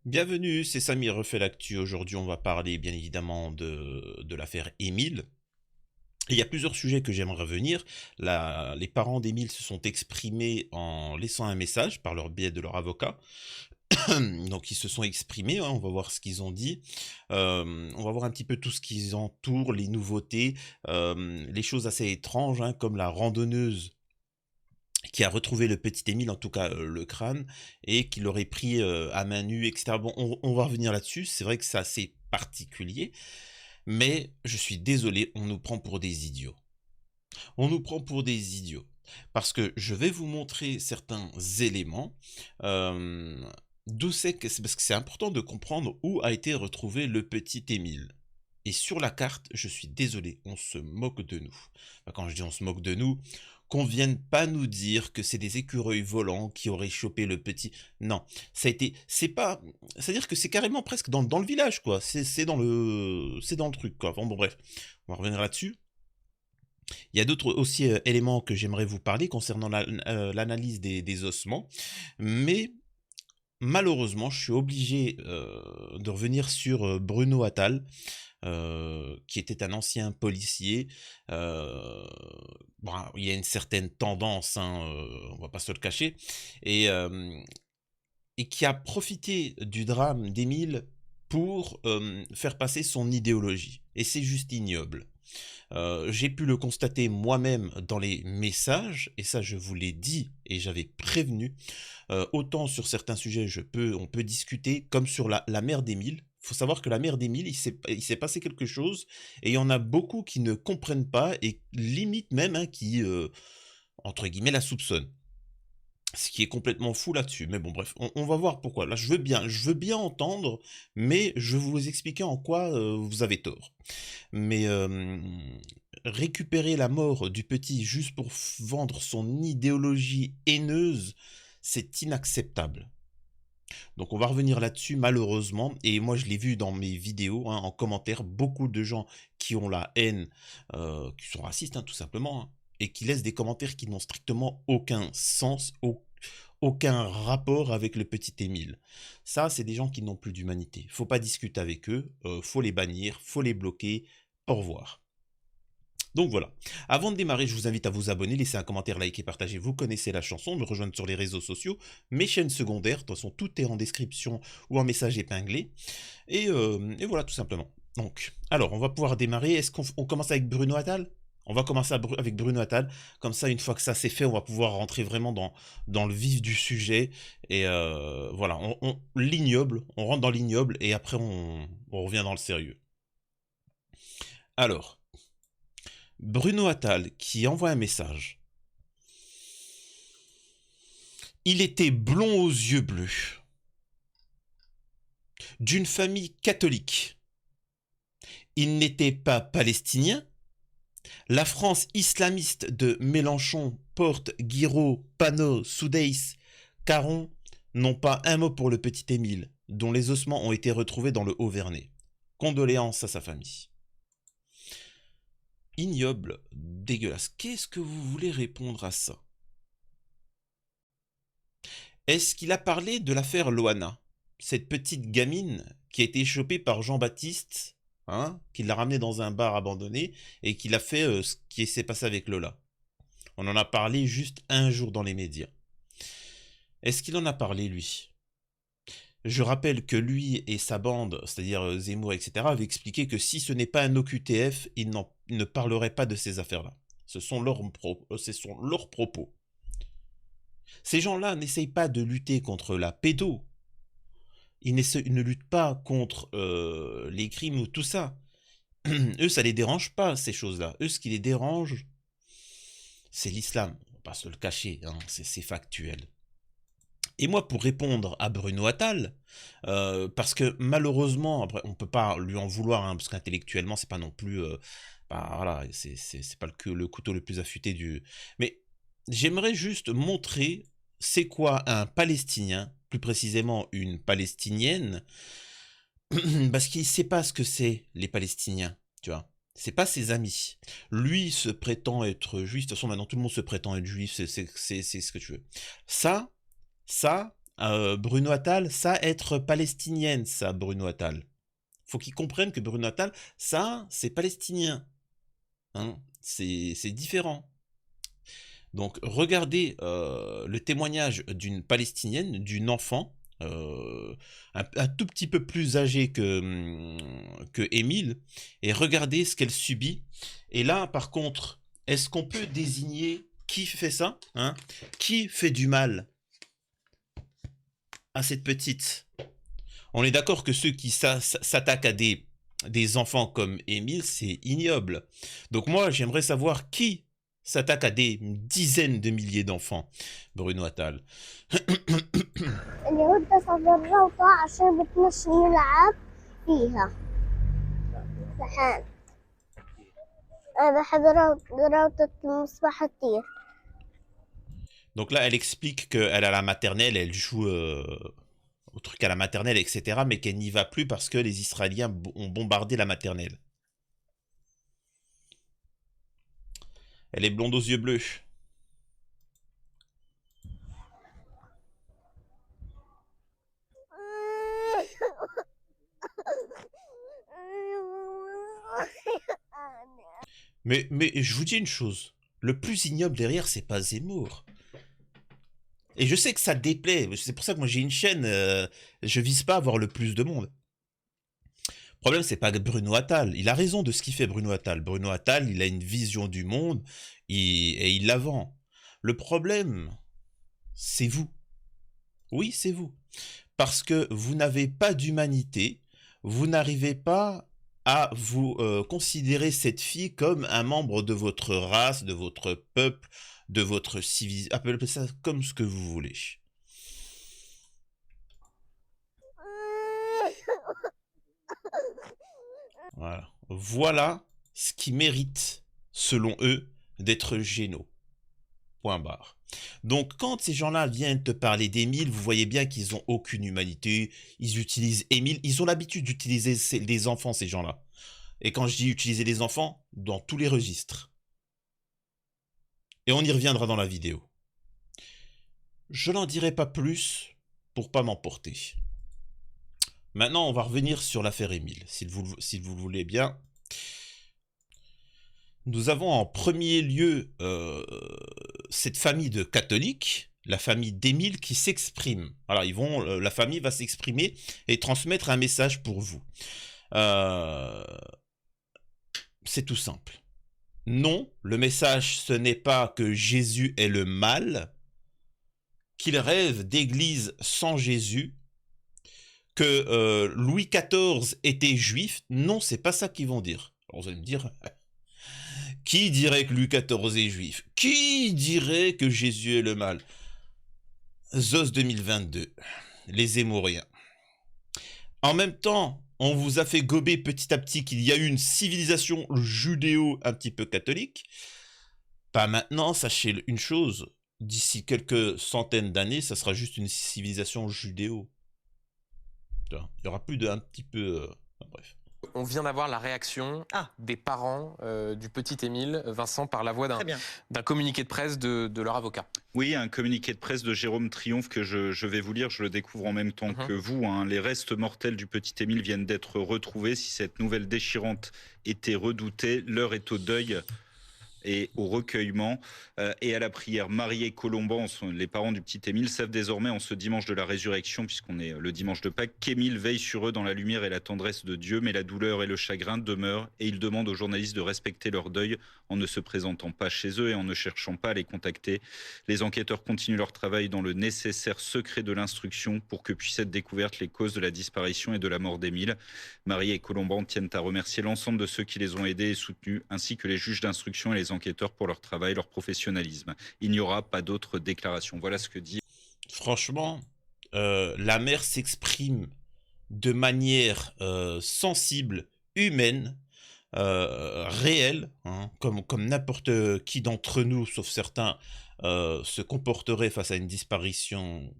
Bienvenue, c'est Samy refait l'actu. Aujourd'hui, on va parler bien évidemment de l'affaire Émile. Et il y a plusieurs sujets que j'aimerais revenir. Les parents d'Émile se sont exprimés en laissant un message par leur biais de leur avocat. Donc ils se sont exprimés, hein, on va voir ce qu'ils ont dit. On va voir un petit peu tout ce qui entoure, les nouveautés, les choses assez étranges, hein, comme la randonneuse qui a retrouvé le petit Émile, en tout cas le crâne, et qui l'aurait pris à main nue, etc. Bon, on va revenir là-dessus. C'est vrai que c'est assez particulier, mais je suis désolé, on nous prend pour des idiots. On nous prend pour des idiots. Parce que je vais vous montrer certains éléments. euh, D'où c'est parce que c'est important de comprendre où a été retrouvé le petit Émile. Et sur la carte, je suis désolé, on se moque de nous. Enfin, quand je dis on se moque de nous, qu'on vienne pas nous dire que c'est des écureuils volants qui auraient chopé le petit. Non, c'est pas, c'est-à-dire que c'est carrément presque dans le village, quoi. C'est dans le truc, quoi. Bon, bref, on va revenir là-dessus. Il y a d'autres aussi éléments que j'aimerais vous parler concernant l'analyse des ossements, mais malheureusement, je suis obligé de revenir sur Bruno Attal, qui était un ancien policier. Euh, bon, il y a une certaine tendance, hein, on va pas se le cacher, et, euh, et qui a profité du drame d'Émile pour faire passer son idéologie. Et c'est juste ignoble. J'ai pu le constater moi-même dans les messages, et ça je vous l'ai dit et j'avais prévenu. Autant sur certains sujets on peut discuter, comme sur la mère d'Émile. Il faut savoir que la mère d'Émile, il s'est passé quelque chose, et il y en a beaucoup qui ne comprennent pas, et limite même, hein, qui, entre guillemets, la soupçonnent. Ce qui est complètement fou là-dessus. Mais bon, bref, on va voir pourquoi. Là, je veux bien entendre, mais je vais vous expliquer en quoi vous avez tort. Mais récupérer la mort du petit juste pour vendre son idéologie haineuse, c'est inacceptable. Donc on va revenir là-dessus malheureusement, et moi je l'ai vu dans mes vidéos, hein, en commentaire, beaucoup de gens qui ont la haine, qui sont racistes, hein, tout simplement, hein, et qui laissent des commentaires qui n'ont strictement aucun sens, aucun rapport avec le petit Émile. Ça, c'est des gens qui n'ont plus d'humanité. Faut pas discuter avec eux, faut les bannir, faut les bloquer. Au revoir. Donc voilà. Avant de démarrer, je vous invite à vous abonner, laisser un commentaire, liker, partager. Vous connaissez la chanson, me rejoindre sur les réseaux sociaux, mes chaînes secondaires. De toute façon, tout est en description ou en message épinglé. Et voilà, tout simplement. Donc, alors, on va pouvoir démarrer. Est-ce qu'on commence avec Bruno Attal? On va commencer avec Bruno Attal. Comme ça, une fois que ça c'est fait, on va pouvoir rentrer vraiment dans le vif du sujet. Et voilà, l'ignoble, on rentre dans l'ignoble et après on revient dans le sérieux. Alors, Bruno Attal qui envoie un message. Il était blond aux yeux bleus, d'une famille catholique. Il n'était pas palestinien. La France islamiste de Mélenchon, Porte, Guiraud, Panot, Soudeyss, Caron n'ont pas un mot pour le petit Émile, dont les ossements ont été retrouvés dans le Haut-Vernay. Condoléances à sa famille. Ignoble, dégueulasse. Qu'est-ce que vous voulez répondre à ça? Est-ce qu'il a parlé de l'affaire Loana, cette petite gamine qui a été chopée par Jean-Baptiste, hein, qui l'a ramenée dans un bar abandonné et qui l'a fait ce qui s'est passé avec Lola? On en a parlé juste un jour dans les médias. Est-ce qu'il en a parlé, lui? Je rappelle que lui et sa bande, c'est-à-dire Zemmour, etc., avaient expliqué que si ce n'est pas un OQTF, ils ne parleraient pas de ces affaires-là. Ce sont leurs propos. Ces gens-là n'essayent pas de lutter contre la pédo. Ils ne luttent pas contre les crimes ou tout ça. Eux, ça les dérange pas, ces choses-là. Eux, ce qui les dérange, c'est l'islam. On va pas se le cacher, hein, c'est factuel. Et moi, pour répondre à Bruno Attal, parce que malheureusement, après, on peut pas lui en vouloir, hein, parce qu'intellectuellement, c'est pas non plus, bah, voilà, c'est pas le couteau le plus affûté du. Mais j'aimerais juste montrer c'est quoi un Palestinien, plus précisément une Palestinienne, parce qu'il sait pas ce que c'est les Palestiniens, tu vois. C'est pas ses amis. Lui se prétend être juif. De toute façon, maintenant tout le monde se prétend être juif. C'est ce que tu veux. Ça, ça, Bruno Attal, ça, être palestinienne, ça, Bruno Attal. Faut qu'ils comprennent que Bruno Attal, ça, c'est palestinien. Hein, c'est différent. Donc, regardez le témoignage d'une palestinienne, d'une enfant, un tout petit peu plus âgée que Émile, et regardez ce qu'elle subit. Et là, par contre, est-ce qu'on peut désigner qui fait ça, hein? Qui fait du mal à cette petite? On est d'accord que ceux qui s'attaquent à des enfants comme Émile, c'est ignoble. Donc moi, j'aimerais savoir qui s'attaque à des dizaines de milliers d'enfants. Bruno Attal. اليهود تصدر الروضة عشان بتمشي نلعب فيها سحان. أنا بحب روضة المسبح كتير. Donc là, elle explique qu'elle a la maternelle, elle joue au truc à la maternelle, etc., mais qu'elle n'y va plus parce que les Israéliens ont bombardé la maternelle. Elle est blonde aux yeux bleus. Mais je vous dis une chose, le plus ignoble derrière, c'est pas Zemmour. Et je sais que ça déplaît, c'est pour ça que moi j'ai une chaîne, je vise pas à avoir le plus de monde. Le problème, c'est pas Bruno Attal. Il a raison de ce qu'il fait, Bruno Attal. Bruno Attal, il a une vision du monde et il la vend. Le problème, c'est vous. Oui, c'est vous. Parce que vous n'avez pas d'humanité, vous n'arrivez pas à vous considérer cette fille comme un membre de votre race, de votre peuple, de votre civilisation. Appelez ça comme ce que vous voulez. Voilà. Voilà ce qui mérite, selon eux, d'être génaux. Point barre. Donc, quand ces gens-là viennent te parler d'Émile, vous voyez bien qu'ils n'ont aucune humanité. Ils utilisent Émile. Ils ont l'habitude d'utiliser les enfants, ces gens-là. Et quand je dis utiliser les enfants, dans tous les registres. Et on y reviendra dans la vidéo. Je n'en dirai pas plus pour pas m'emporter. Maintenant, on va revenir sur l'affaire Émile, si vous le voulez bien. Nous avons en premier lieu cette famille de catholiques, la famille d'Émile qui s'exprime. Alors, la famille va s'exprimer et transmettre un message pour vous. C'est tout simple. Non, le message, ce n'est pas que Jésus est le mal, qu'il rêve d'église sans Jésus, que Louis XIV était juif. Non, c'est pas ça qu'ils vont dire. Alors vous allez me dire, qui dirait que Louis XIV est juif? Qui dirait que Jésus est le mal? Zos 2022, les Zémouriens. En même temps, on vous a fait gober petit à petit qu'il y a eu une civilisation judéo un petit peu catholique. Pas maintenant, sachez une chose, d'ici quelques centaines d'années, ça sera juste une civilisation judéo. Il n'y aura plus d'un petit peu... bref. On vient d'avoir la réaction des parents du petit Émile, Vincent, par la voix d'un communiqué de presse de leur avocat. Oui, un communiqué de presse de Jérôme Triomphe que je vais vous lire, je le découvre en même temps que vous. Hein. Les restes mortels du petit Émile viennent d'être retrouvés. Si cette nouvelle déchirante était redoutée, l'heure est au deuil et au recueillement et à la prière. Marie et Colomban, les parents du petit Émile, savent désormais en ce dimanche de la résurrection, puisqu'on est le dimanche de Pâques, qu'Émile veille sur eux dans la lumière et la tendresse de Dieu, mais la douleur et le chagrin demeurent et ils demandent aux journalistes de respecter leur deuil en ne se présentant pas chez eux et en ne cherchant pas à les contacter. Les enquêteurs continuent leur travail dans le nécessaire secret de l'instruction pour que puissent être découvertes les causes de la disparition et de la mort d'Émile. Marie et Colomban tiennent à remercier l'ensemble de ceux qui les ont aidés et soutenus, ainsi que les juges d'instruction et les enquêteurs pour leur travail, leur professionnalisme. Il n'y aura pas d'autres déclarations. Voilà ce que dit... Franchement, la mère s'exprime de manière sensible, humaine, réelle, hein, comme n'importe qui d'entre nous, sauf certains, se comporterait face à une disparition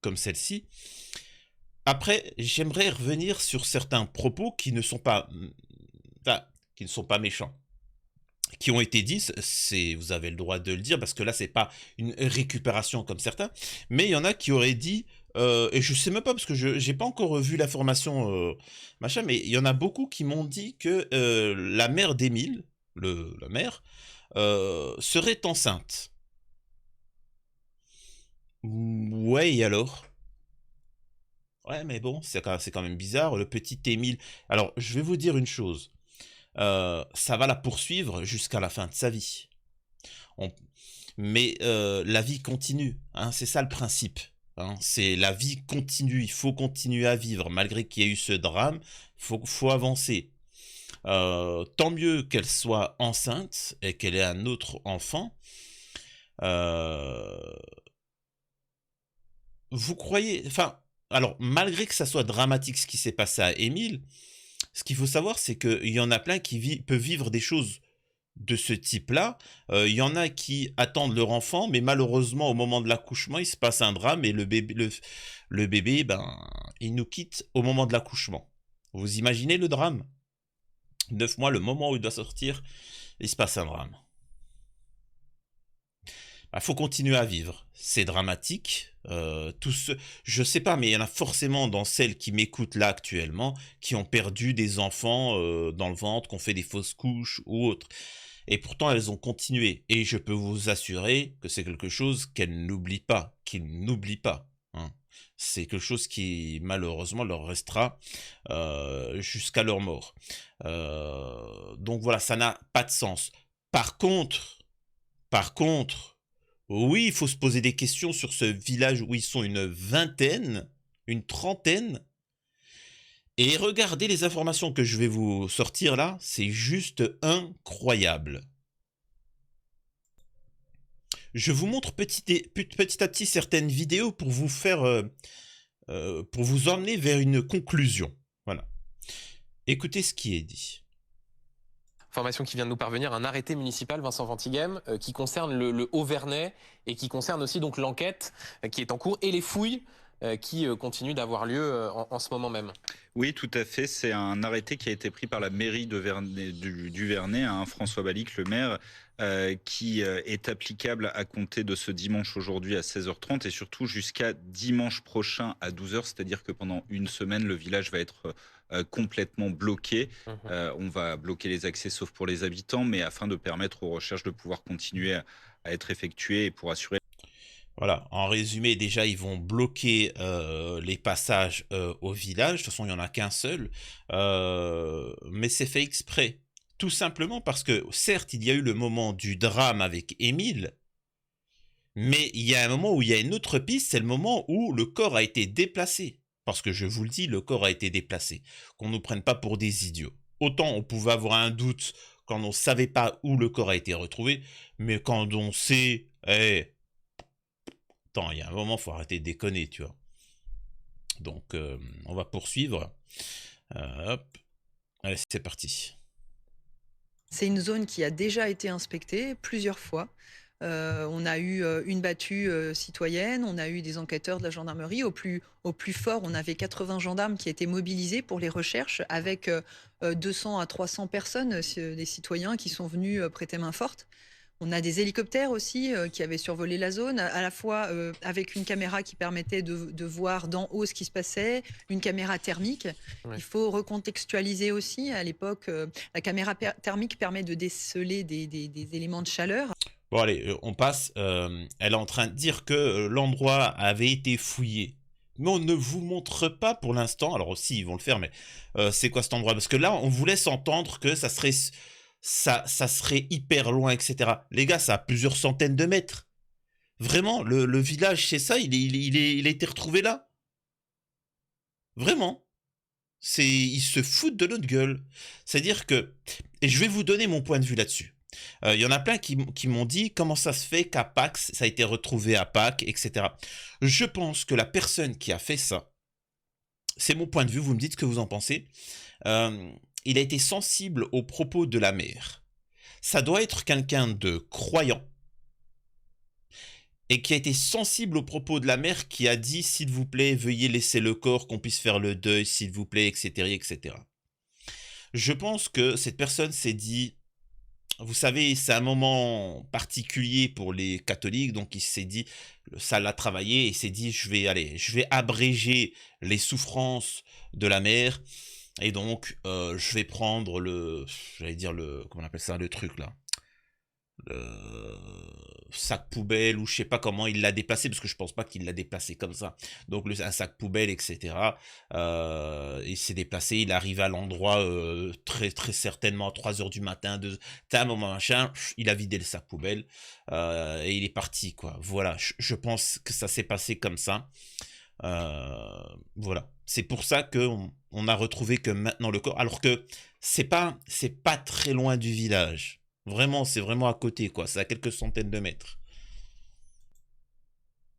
comme celle-ci. Après, j'aimerais revenir sur certains propos qui ne sont pas, qui ne sont pas méchants, qui ont été dits. Vous avez le droit de le dire, parce que là, c'est pas une récupération comme certains, mais il y en a qui auraient dit Et je sais même pas parce que je j'ai pas encore vu l'information, machin, mais il y en a beaucoup qui m'ont dit que, la mère d'Émile, le la mère, serait enceinte. Ouais et alors? Ouais, mais bon, c'est quand même bizarre, le petit Émile. Alors, je vais vous dire une chose, ça va la poursuivre jusqu'à la fin de sa vie. On Mais la vie continue, hein, c'est ça le principe, hein. C'est la vie continue, il faut continuer à vivre malgré qu'il y ait eu ce drame, faut avancer. Tant mieux qu'elle soit enceinte et qu'elle ait un autre enfant. Heu, Vous croyez enfin, alors malgré que ça soit dramatique ce qui s'est passé à Émile, ce qu'il faut savoir c'est qu'il y en a plein qui peuvent vivre des choses de ce type-là. Il y en a qui attendent leur enfant, mais malheureusement, au moment de l'accouchement, il se passe un drame et le bébé, ben, il nous quitte au moment de l'accouchement. Vous imaginez le drame? 9 mois, le moment où il doit sortir, il se passe un drame. Bah, faut continuer à vivre. C'est dramatique. Je sais pas, mais il y en a forcément dans celles qui m'écoutent là actuellement, qui ont perdu des enfants dans le ventre, qui ont fait des fausses couches ou autres. Et pourtant, elles ont continué. Et je peux vous assurer que c'est quelque chose qu'elles n'oublient pas, qu'ils n'oublient pas, hein. C'est quelque chose qui, malheureusement, leur restera jusqu'à leur mort. Donc voilà, ça n'a pas de sens. Par contre, par contre, oui, il faut se poser des questions sur ce village où ils sont une vingtaine, une trentaine. Et regardez les informations que je vais vous sortir là, c'est juste incroyable. Je vous montre petit à petit certaines vidéos pour vous faire, pour vous emmener vers une conclusion. Voilà. Écoutez ce qui est dit. Information qui vient de nous parvenir, un arrêté municipal, Vincent Ventighem, qui concerne le Haut-Vernay et qui concerne aussi donc l'enquête qui est en cours et les fouilles qui continuent d'avoir lieu en ce moment même. Oui, tout à fait. C'est un arrêté qui a été pris par la mairie de du Vernay, hein, François Balic, le maire, qui est applicable à compter de ce dimanche aujourd'hui à 16h30 et surtout jusqu'à dimanche prochain à 12h. C'est-à-dire que pendant une semaine, le village va être complètement bloqué. On va bloquer les accès sauf pour les habitants, mais afin de permettre aux recherches de pouvoir continuer à être effectuées et pour assurer. Voilà, en résumé, déjà, ils vont bloquer les passages au village. De toute façon, il n'y en a qu'un seul. Mais c'est fait exprès. Tout simplement parce que, certes, il y a eu le moment du drame avec Émile, mais il y a un moment où il y a une autre piste, c'est le moment où le corps a été déplacé. Parce que je vous le dis, le corps a été déplacé. Qu'on ne nous prenne pas pour des idiots. Autant on pouvait avoir un doute quand on ne savait pas où le corps a été retrouvé, mais quand on sait, eh, attends, il y a un moment, faut arrêter de déconner, tu vois. Donc, on va poursuivre. Hop. Allez, c'est parti. C'est une zone qui a déjà été inspectée plusieurs fois. On a eu une battue citoyenne, on a eu des enquêteurs de la gendarmerie. Au plus fort, on avait 80 gendarmes qui étaient mobilisés pour les recherches, avec 200 à 300 personnes, des citoyens qui sont venus prêter main forte. On a des hélicoptères aussi qui avaient survolé la zone, à la fois avec une caméra qui permettait de voir d'en haut ce qui se passait, une caméra thermique. Ouais. Il faut recontextualiser aussi. À l'époque, la caméra thermique permet de déceler des éléments de chaleur. Bon allez, on passe. Elle est en train de dire que l'endroit avait été fouillé. Mais on ne vous montre pas pour l'instant. Alors aussi, ils vont le faire, mais c'est quoi cet endroit? Parce que là, on vous laisse entendre que ça serait hyper loin, etc. Les gars, ça a plusieurs centaines de mètres. Vraiment, le village, c'est ça, il a été retrouvé là. Vraiment. Ils se foutent de notre gueule. C'est-à-dire que, et je vais vous donner mon point de vue là-dessus. Il y en a plein qui m'ont dit comment ça se fait qu'à Pâques, ça a été retrouvé à Pâques, etc. Je pense que la personne qui a fait ça, c'est mon point de vue, vous me dites ce que vous en pensez, il a été sensible aux propos de la mère. Ça doit être quelqu'un de croyant et qui a été sensible aux propos de la mère qui a dit « s'il vous plaît, veuillez laisser le corps, qu'on puisse faire le deuil, s'il vous plaît, etc. etc. » Je pense que cette personne s'est dit vous savez, c'est un moment particulier pour les catholiques, donc il s'est dit, ça l'a travaillé, et il s'est dit, je vais abréger les souffrances de la mère, et donc je vais prendre j'allais dire comment on appelle ça, le truc là, le sac poubelle, ou je sais pas comment il l'a déplacé, parce que je pense pas qu'il l'a déplacé comme ça. Donc un sac poubelle, etc. Il s'est déplacé, il arrive à l'endroit très très certainement à 3 heures du matin, un moment machin, il a vidé le sac poubelle et il est parti, quoi. Voilà, je pense que ça s'est passé comme ça. Voilà, c'est pour ça que on a retrouvé que maintenant le corps, alors que c'est pas très loin du village. Vraiment, c'est vraiment à côté, quoi. C'est à quelques centaines de mètres.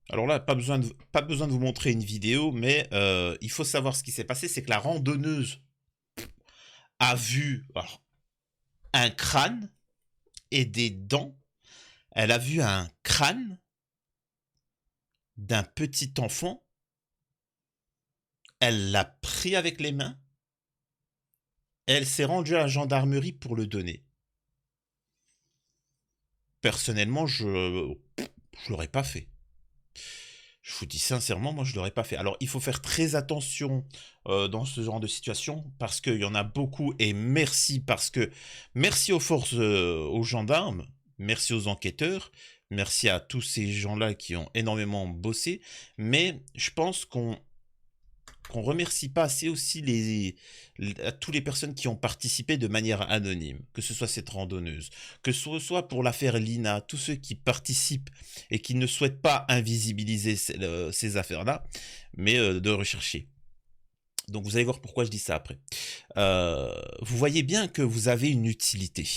Alors là, pas besoin de vous montrer une vidéo, mais il faut savoir ce qui s'est passé, c'est que la randonneuse a vu un crâne et des dents. Elle a vu un crâne d'un petit enfant. Elle l'a pris avec les mains. Elle s'est rendue à la gendarmerie pour le donner. Personnellement, je l'aurais pas fait. Je vous dis sincèrement, moi je l'aurais pas fait. Alors il faut faire très attention dans ce genre de situation, parce qu'il y en a beaucoup, et merci aux forces, aux gendarmes, merci aux enquêteurs, merci à tous ces gens-là qui ont énormément bossé, mais je pense qu'on remercie pas assez aussi toutes les personnes qui ont participé de manière anonyme, que ce soit cette randonneuse, que ce soit pour l'affaire Lina, tous ceux qui participent et qui ne souhaitent pas invisibiliser ces affaires-là, mais de rechercher. Donc vous allez voir pourquoi je dis ça après. Vous voyez bien que vous avez une utilité.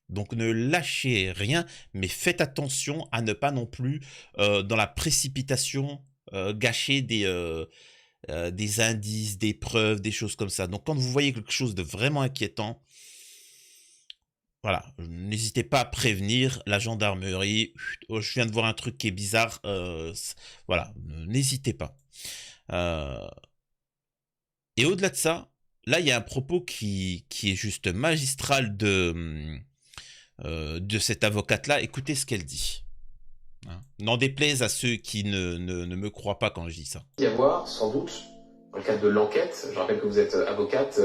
Donc ne lâchez rien, mais faites attention à ne pas non plus, dans la précipitation, gâcher des indices, des preuves, des choses comme ça. Donc quand vous voyez quelque chose de vraiment inquiétant, voilà, n'hésitez pas à prévenir la gendarmerie. Oh, je viens de voir un truc qui est bizarre. Voilà, n'hésitez pas. Et au-delà de ça, là, il y a un propos qui est juste magistral de cette avocate-là. Écoutez ce qu'elle dit. Hein. N'en déplaise à ceux qui ne me croient pas quand je dis ça. Il y avoir sans doute, dans le cadre de l'enquête, je rappelle que vous êtes avocate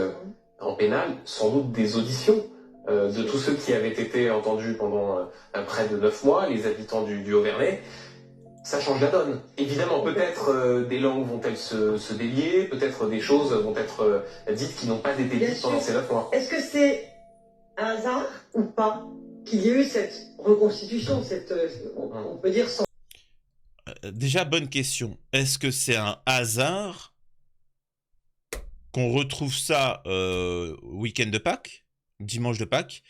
en pénal, sans doute des auditions de tous ceux qui avaient été entendus pendant près de 9 mois, les habitants du Haut-Vernay. Ça change la donne. Évidemment, peut-être des langues vont-elles se délier, peut-être des choses vont être dites qui n'ont pas été dites pendant ces 9 mois. Est-ce que c'est un hasard ou pas qu'il y ait eu cette reconstitution, on peut dire sans... Déjà, bonne question. Est-ce que c'est un hasard qu'on retrouve ça week-end de Pâques, dimanche de Pâques,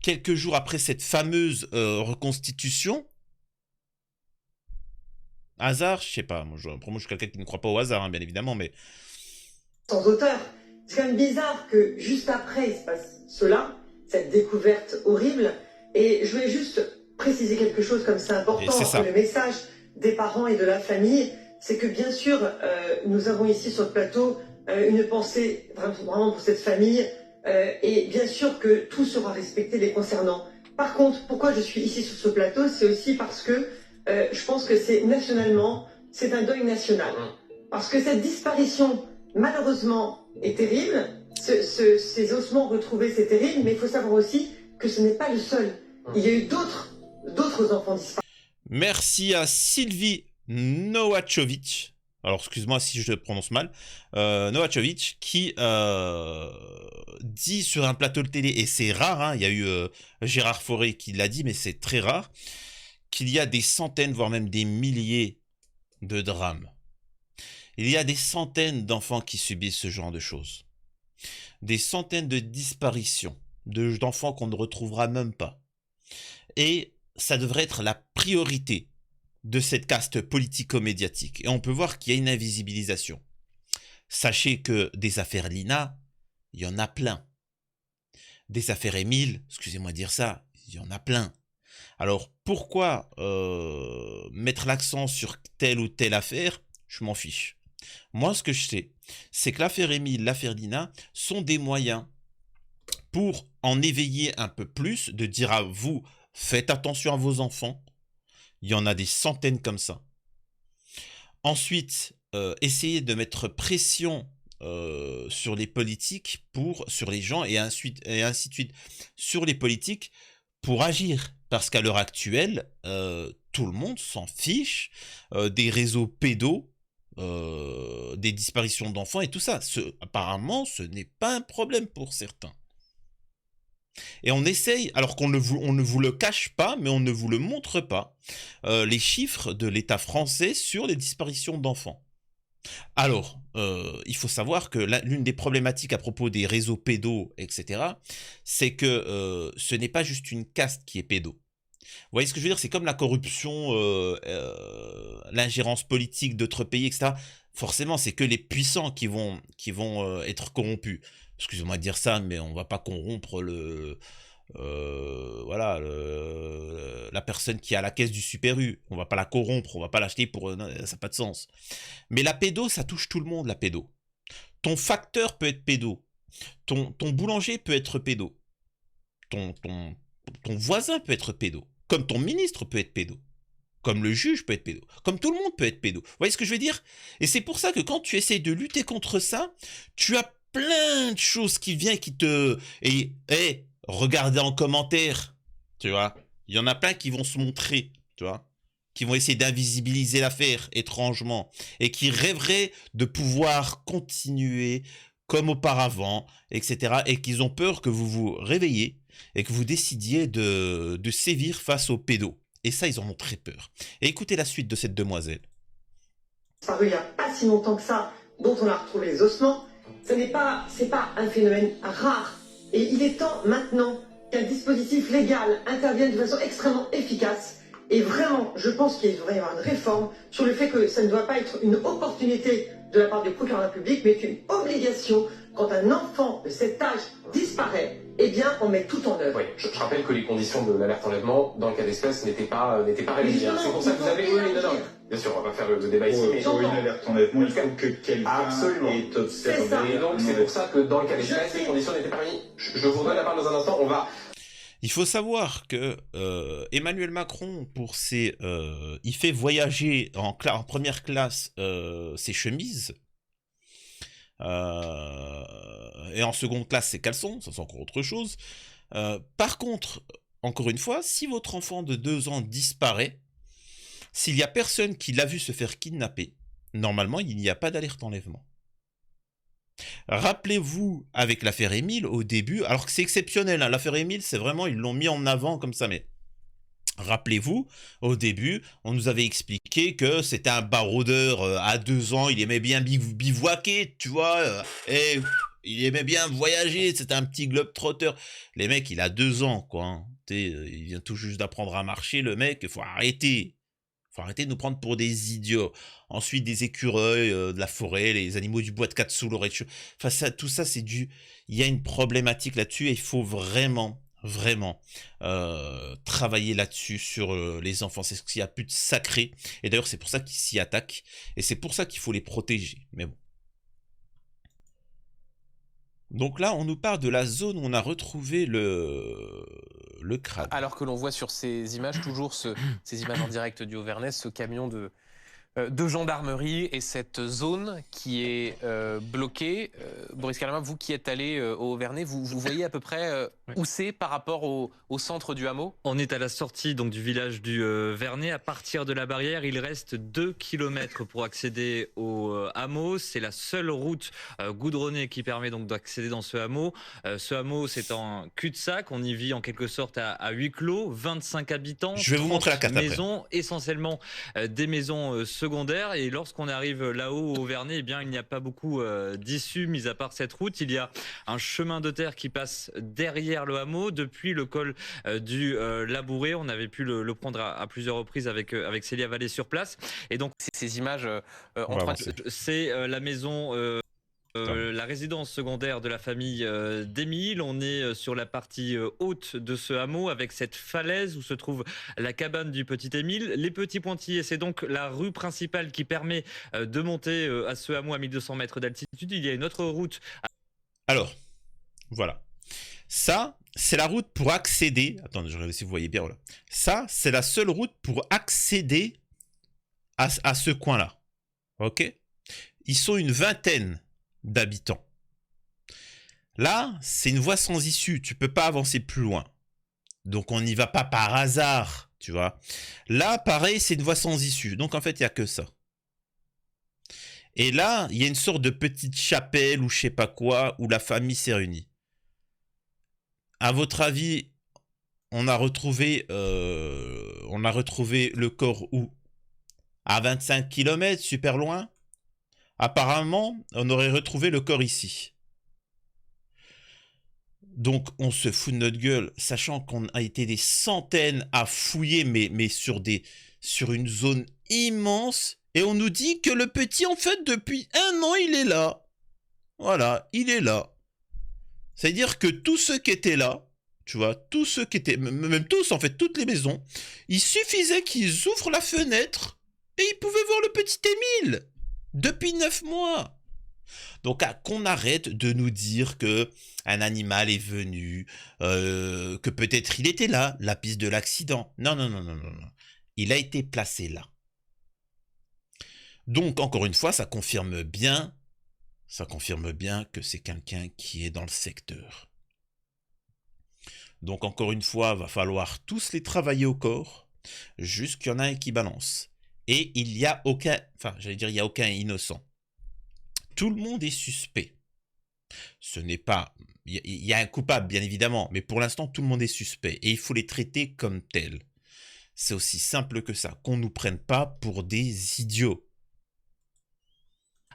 quelques jours après cette fameuse reconstitution? Hasard, je sais pas. Moi, je suis quelqu'un qui ne croit pas au hasard, hein, bien évidemment, mais... Sans auteur. C'est quand même bizarre que juste après, il se passe cela, cette découverte horrible. Et je voulais juste préciser quelque chose comme c'est important, que le message des parents et de la famille, c'est que bien sûr, nous avons ici sur le plateau une pensée vraiment pour cette famille, et bien sûr que tout sera respecté les concernant. Par contre, pourquoi je suis ici sur ce plateau, c'est aussi parce que je pense que c'est nationalement, c'est un deuil national. Parce que cette disparition, malheureusement, est terrible. Ces ossements retrouvés, c'est terrible, mais il faut savoir aussi que ce n'est pas le seul. Il y a eu d'autres enfants disparus. Merci à Sylvie Novakovic. Alors, excuse-moi si je le prononce mal. Novakovic, qui dit sur un plateau de télé, et c'est rare, hein, il y a eu Gérard Fauré qui l'a dit, mais c'est très rare, qu'il y a des centaines, voire même des milliers de drames. Il y a des centaines d'enfants qui subissent ce genre de choses. Des centaines de disparitions, d'enfants qu'on ne retrouvera même pas. Et ça devrait être la priorité de cette caste politico-médiatique. Et on peut voir qu'il y a une invisibilisation. Sachez que des affaires Lina, il y en a plein. Des affaires Émile, excusez-moi de dire ça, il y en a plein. Alors, pourquoi mettre l'accent sur telle ou telle affaire? Je m'en fiche. Moi, ce que je sais, c'est que l'affaire Émile, l'affaire Lina sont des moyens pour en éveiller un peu plus, de dire à vous, faites attention à vos enfants. Il y en a des centaines comme ça. Ensuite, essayez de mettre pression sur les politiques, sur les gens, et ainsi de suite, sur les politiques pour agir. Parce qu'à l'heure actuelle, tout le monde s'en fiche des réseaux pédos, des disparitions d'enfants et tout ça. Apparemment, ce n'est pas un problème pour certains. Et on essaye, alors on ne vous le cache pas, mais on ne vous le montre pas, les chiffres de l'État français sur les disparitions d'enfants. Alors, il faut savoir que l'une des problématiques à propos des réseaux pédos, etc., c'est que ce n'est pas juste une caste qui est pédo. Vous voyez ce que je veux dire? C'est comme la corruption, l'ingérence politique d'autres pays, etc. Forcément, c'est que les puissants qui vont être corrompus. Excusez-moi de dire ça, mais on ne va pas corrompre voilà, la personne qui est à la caisse du Super U. On ne va pas la corrompre, on ne va pas l'acheter pour... ça n'a pas de sens. Mais la pédo, ça touche tout le monde, la pédo. Ton facteur peut être pédo. Ton boulanger peut être pédo. Ton voisin peut être pédo. Comme ton ministre peut être pédo. Comme le juge peut être pédo. Comme tout le monde peut être pédo. Vous voyez ce que je veux dire? Et c'est pour ça que quand tu essayes de lutter contre ça, tu as plein de choses qui viennent qui te... Et regardez en commentaire, tu vois. Il y en a plein qui vont se montrer, tu vois. Qui vont essayer d'invisibiliser l'affaire, étrangement. Et qui rêveraient de pouvoir continuer comme auparavant, etc. Et qu'ils ont peur que vous vous réveillez et que vous décidiez de sévir face aux pédos. Et ça, ils en ont très peur. Et écoutez la suite de cette demoiselle. Ça il n'y a pas si longtemps que ça, dont on a retrouvé les ossements. C'est pas un phénomène rare. Et il est temps maintenant qu'un dispositif légal intervienne de façon extrêmement efficace. Et vraiment, je pense qu'il devrait y avoir une réforme sur le fait que ça ne doit pas être une opportunité de la part du procureur de la République, mais une obligation. Quand un enfant de cet âge disparaît, eh bien, on met tout en œuvre. Oui, je rappelle que les conditions de l'alerte enlèvement, dans le cas d'espèce, n'étaient pas réunies. C'est pour ça que vous avez... non. Bien sûr, on va pas faire le débat ici, mais... Pour une alerte enlèvement, il faut que quelqu'un ait observé. Et donc, c'est pour ça que dans le cas d'espèce, les conditions n'étaient pas réunies. Je vous redonne la parole dans un instant, on va... Il faut savoir que Emmanuel Macron, il fait voyager en première classe ses chemises, et en seconde classe ses caleçons, ça c'est encore autre chose. Par contre, encore une fois, si votre enfant de 2 ans disparaît, s'il n'y a personne qui l'a vu se faire kidnapper, normalement il n'y a pas d'alerte enlèvement. Rappelez-vous, avec l'affaire Émile, au début, alors que c'est exceptionnel, hein, l'affaire Émile, c'est vraiment, ils l'ont mis en avant comme ça, mais rappelez-vous, au début, on nous avait expliqué que c'était un baroudeur à 2 ans, il aimait bien bivouaquer, tu vois, et il aimait bien voyager, c'était un petit globe-trotter. Les mecs, il a 2 ans, quoi, hein. Il vient tout juste d'apprendre à marcher, le mec, il faut arrêter. Faut arrêter de nous prendre pour des idiots. Ensuite, des écureuils de la forêt, les animaux du bois de Katsu, le rez-de-chaussée. Enfin, tout ça, c'est il y a une problématique là-dessus et il faut vraiment travailler là-dessus sur les enfants. C'est ce qu'il y a plus de sacré. Et d'ailleurs, c'est pour ça qu'ils s'y attaquent. Et c'est pour ça qu'il faut les protéger. Mais bon. Donc là, on nous parle de la zone où on a retrouvé le crâne. Alors que l'on voit sur ces images, toujours ces images en direct du Haut-Vernay, ce camion de gendarmerie et cette zone qui est bloquée. Boris Calama, vous qui êtes allé au Haut-Vernay, vous voyez à peu près où c'est par rapport au centre du hameau? On est à la sortie donc, du village du Vernay. À partir de la barrière, il reste 2 km pour accéder au hameau. C'est la seule route goudronnée qui permet donc d'accéder dans ce hameau. Ce hameau, c'est en cul-de-sac. On y vit en quelque sorte à huis clos. 25 habitants. Je vais vous montrer la carte maisons, essentiellement des maisons secondaires. Et lorsqu'on arrive là-haut au Vernay, eh bien, il n'y a pas beaucoup d'issues, mis à part cette route. Il y a un chemin de terre qui passe derrière le hameau, depuis le col du Labouré. On avait pu le prendre à plusieurs reprises avec Célia Vallée sur place. Et donc, ces images c'est la maison... la résidence secondaire de la famille d'Émile. On est sur la partie haute de ce hameau avec cette falaise où se trouve la cabane du petit Émile. Les Petits Pointillés, c'est donc la rue principale qui permet de monter à ce hameau à 1200 mètres d'altitude. Il y a une autre route. Alors, voilà. Ça, c'est la route pour accéder... Attendez, je regarde si vous voyez bien. Voilà. Ça, c'est la seule route pour accéder à ce coin-là. Ok? Ils sont une vingtaine d'habitants. Là, c'est une voie sans issue. Tu peux pas avancer plus loin. Donc, on n'y va pas par hasard, tu vois. Là, pareil, c'est une voie sans issue. Donc, en fait, il n'y a que ça. Et là, il y a une sorte de petite chapelle ou je sais pas quoi, où la famille s'est réunie. À votre avis, on a retrouvé le corps où? À 25 km, super loin? Apparemment, on aurait retrouvé le corps ici. Donc, on se fout de notre gueule, sachant qu'on a été des centaines à fouiller, mais sur une zone immense. Et on nous dit que le petit, en fait, depuis 1 an, il est là. Voilà, il est là. C'est-à-dire que tous ceux qui étaient là, tu vois, tous ceux qui étaient, même tous, en fait, toutes les maisons, il suffisait qu'ils ouvrent la fenêtre et ils pouvaient voir le petit Émile. Depuis 9 mois. Donc, qu'on arrête de nous dire que un animal est venu, que peut-être il était là, la piste de l'accident. Non, non, non, non, non, non. Il a été placé là. Donc, encore une fois, ça confirme bien que c'est quelqu'un qui est dans le secteur. Donc, encore une fois, va falloir tous les travailler au corps, juste qu'il y en a un qui balance. Et il n'y a aucun, il n'y a aucun innocent. Tout le monde est suspect. Ce n'est pas... Il y a un coupable, bien évidemment, mais pour l'instant, tout le monde est suspect. Et il faut les traiter comme tels. C'est aussi simple que ça. Qu'on ne nous prenne pas pour des idiots.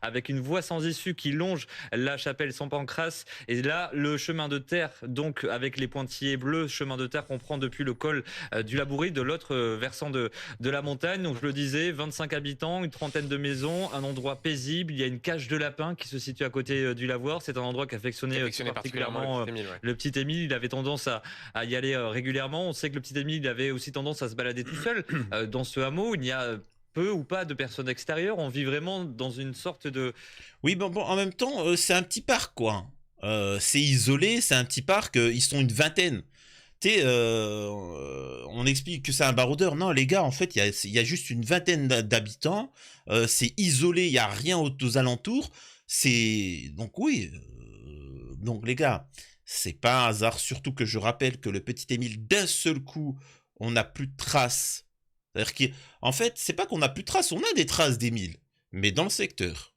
Avec une voie sans issue qui longe la chapelle Saint-Pancrace. Et là, le chemin de terre, donc avec les pointillés bleus, chemin de terre qu'on prend depuis le col du Labourie, de l'autre versant de la montagne. Donc je le disais, 25 habitants, une trentaine de maisons, un endroit paisible. Il y a une cage de lapin qui se situe à côté du lavoir. C'est un endroit qu'affectionnait particulièrement le petit Émile. Il avait tendance à y aller régulièrement. On sait que le petit Émile, il avait aussi tendance à se balader tout seul dans ce hameau. Il y a peu ou pas de personnes extérieures, on vit vraiment dans une sorte de... Oui, bon, en même temps, c'est un petit parc, quoi. C'est isolé, c'est un petit parc, ils sont une vingtaine. Tu sais, on explique que c'est un baroudeur. Non, les gars, en fait, il y a juste une vingtaine d'habitants. C'est isolé, il n'y a rien aux alentours. Donc oui, donc les gars, c'est pas un hasard, surtout que je rappelle que le petit Émile, d'un seul coup, on n'a plus de traces. C'est-à-dire qu'en fait, c'est pas qu'on n'a plus de traces, on a des traces d'Émile, mais dans le secteur.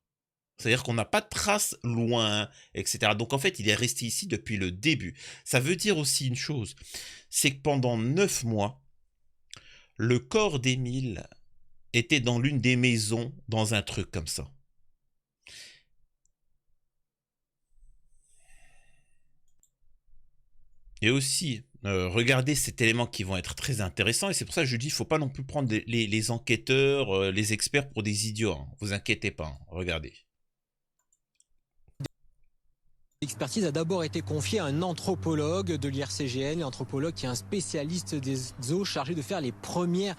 C'est-à-dire qu'on n'a pas de traces loin, etc. Donc en fait, il est resté ici depuis le début. Ça veut dire aussi une chose, c'est que pendant 9 mois, le corps d'Émile était dans l'une des maisons, dans un truc comme ça. Et aussi, regardez cet élément qui vont être très intéressants. Et c'est pour ça que je dis, il ne faut pas non plus prendre les enquêteurs, les experts pour des idiots. Hein. Vous inquiétez pas, hein. Regardez. L'expertise a d'abord été confiée à un anthropologue de l'IRCGN, l'anthropologue qui est un spécialiste des eaux chargé de faire les premières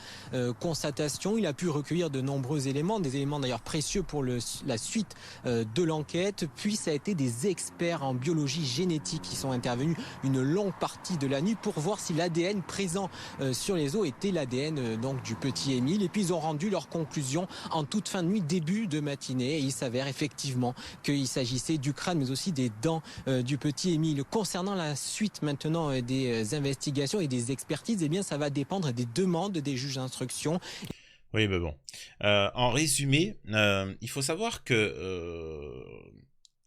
constatations. Il a pu recueillir de nombreux éléments, des éléments d'ailleurs précieux pour la suite de l'enquête. Puis ça a été des experts en biologie génétique qui sont intervenus une longue partie de la nuit pour voir si l'ADN présent sur les os était l'ADN donc du petit Émile. Et puis ils ont rendu leurs conclusions en toute fin de nuit, début de matinée. Et il s'avère effectivement qu'il s'agissait du crâne mais aussi des dents du petit Émile. Concernant la suite maintenant des investigations et des expertises, eh bien ça va dépendre des demandes des juges d'instruction. Oui, mais bon. En résumé, il faut savoir que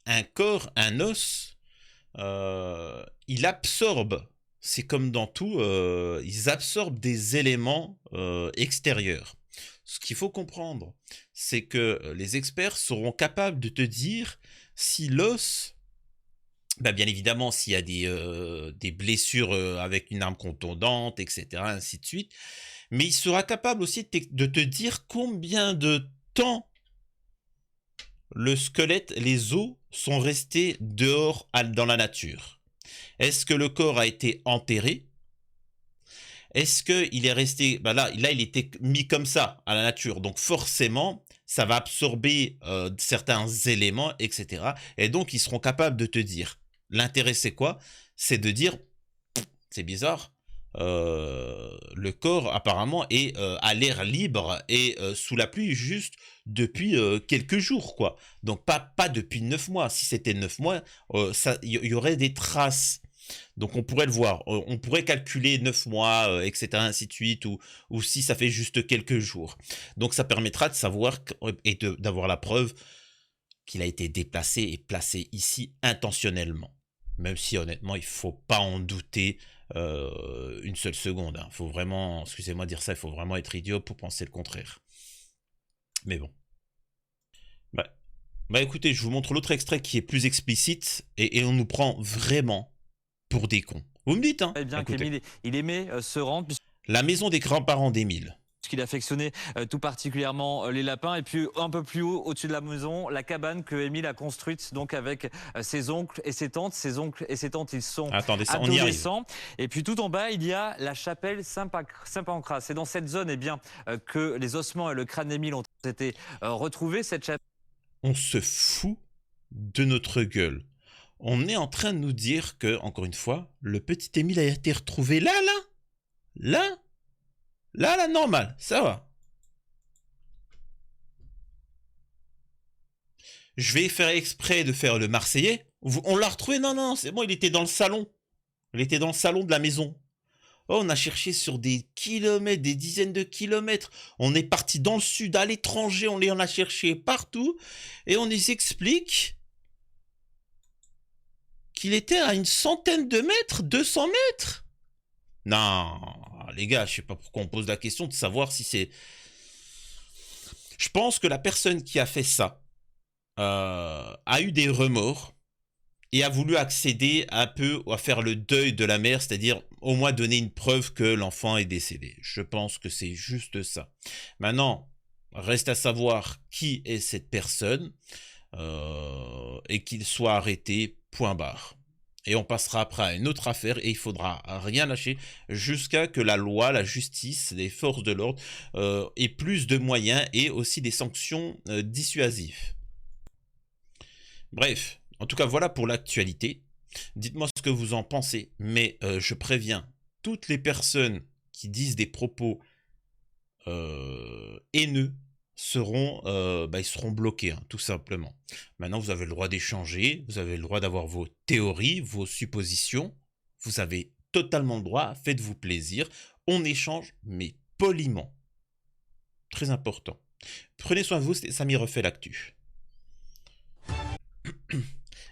un corps, un os, il absorbe, c'est comme dans tout, ils absorbent des éléments extérieurs. Ce qu'il faut comprendre, c'est que les experts seront capables de te dire si l'os... Ben bien évidemment, s'il y a des blessures avec une arme contondante, etc., ainsi de suite. Mais il sera capable aussi de te dire combien de temps le squelette, les os sont restés dehors dans la nature. Est-ce que le corps a été enterré? Est-ce qu'il est resté... Ben là, il était mis comme ça à la nature. Donc forcément, ça va absorber certains éléments, etc. Et donc, ils seront capables de te dire... L'intérêt, c'est quoi? c'est de dire, c'est bizarre, le corps apparemment est à l'air libre et sous la pluie juste depuis quelques jours, quoi. Donc pas depuis 9 mois. Si c'était 9 mois, il y aurait des traces. Donc on pourrait le voir, on pourrait calculer 9 mois, etc., ainsi de suite, ou si ça fait juste quelques jours. Donc ça permettra de savoir et d'avoir la preuve qu'il a été déplacé et placé ici intentionnellement. Même si honnêtement, il ne faut pas en douter une seule seconde. Il faut vraiment, excusez-moi de dire ça, il faut vraiment être idiot pour penser le contraire. Mais bon. Bah écoutez, je vous montre l'autre extrait qui est plus explicite et on nous prend vraiment pour des cons. Vous me dites, hein? Eh bien qu'Émile, il aimait se rendre. La maison des grands-parents d'Émile. Puisqu'il affectionnait tout particulièrement les lapins. Et puis un peu plus haut, au-dessus de la maison, la cabane que Émile a construite donc avec ses oncles et ses tantes. Ses oncles et ses tantes, ils sont adolescents. Et puis tout en bas, il y a la chapelle Saint-Pancras. C'est dans cette zone que les ossements et le crâne d'Émile ont été retrouvés. Cette chapelle... On se fout de notre gueule. On est en train de nous dire que, encore une fois, le petit Émile a été retrouvé là, normal, ça va. Je vais faire exprès de faire le Marseillais. On l'a retrouvé, non, c'est bon, il était dans le salon. Il était dans le salon de la maison. Oh, on a cherché sur des kilomètres, des dizaines de kilomètres. On est parti dans le sud, à l'étranger, on en a cherché partout. Et on nous explique qu'il était à une centaine de mètres, 200 mètres. Non, les gars, je sais pas pourquoi on pose la question de savoir si c'est... Je pense que la personne qui a fait ça a eu des remords et a voulu accéder un peu à faire le deuil de la mère, c'est-à-dire au moins donner une preuve que l'enfant est décédé. Je pense que c'est juste ça. Maintenant, reste à savoir qui est cette personne et qu'il soit arrêté, point barre. Et on passera après à une autre affaire et il faudra rien lâcher jusqu'à que la loi, la justice, les forces de l'ordre aient plus de moyens et aussi des sanctions dissuasives. Bref, en tout cas voilà pour l'actualité. Dites-moi ce que vous en pensez, mais je préviens toutes les personnes qui disent des propos haineux ils seront bloqués, hein, tout simplement. Maintenant, vous avez le droit d'échanger, vous avez le droit d'avoir vos théories, vos suppositions. Vous avez totalement le droit, faites-vous plaisir. On échange, mais poliment. Très important. Prenez soin de vous, Samy refait l'actu.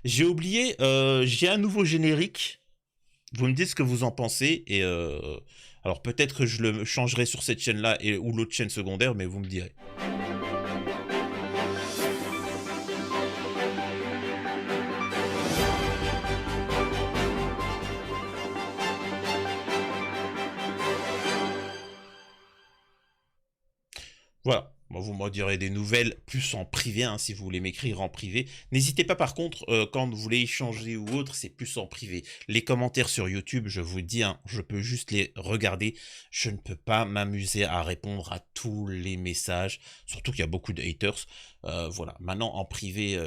J'ai oublié, j'ai un nouveau générique. Vous me dites ce que vous en pensez et alors peut-être que je le changerai sur cette chaîne-là ou l'autre chaîne secondaire, mais vous me direz. Voilà. Moi, vous m'en direz des nouvelles plus en privé, hein, si vous voulez m'écrire en privé. N'hésitez pas par contre, quand vous voulez échanger ou autre, c'est plus en privé. Les commentaires sur YouTube, je vous dis, hein, je peux juste les regarder. Je ne peux pas m'amuser à répondre à tous les messages, surtout qu'il y a beaucoup de haters. Voilà. Maintenant, en privé,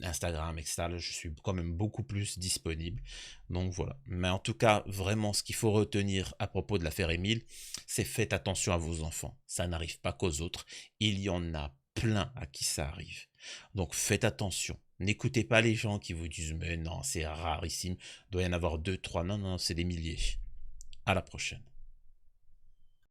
Instagram, etc., je suis quand même beaucoup plus disponible. Donc voilà. Mais en tout cas, vraiment, ce qu'il faut retenir à propos de l'affaire Émile, c'est faites attention à vos enfants. Ça n'arrive pas qu'aux autres. Il y en a plein à qui ça arrive. Donc faites attention. N'écoutez pas les gens qui vous disent « Mais non, c'est rarissime, il doit y en avoir 2, 3. » Non, c'est des milliers. À la prochaine.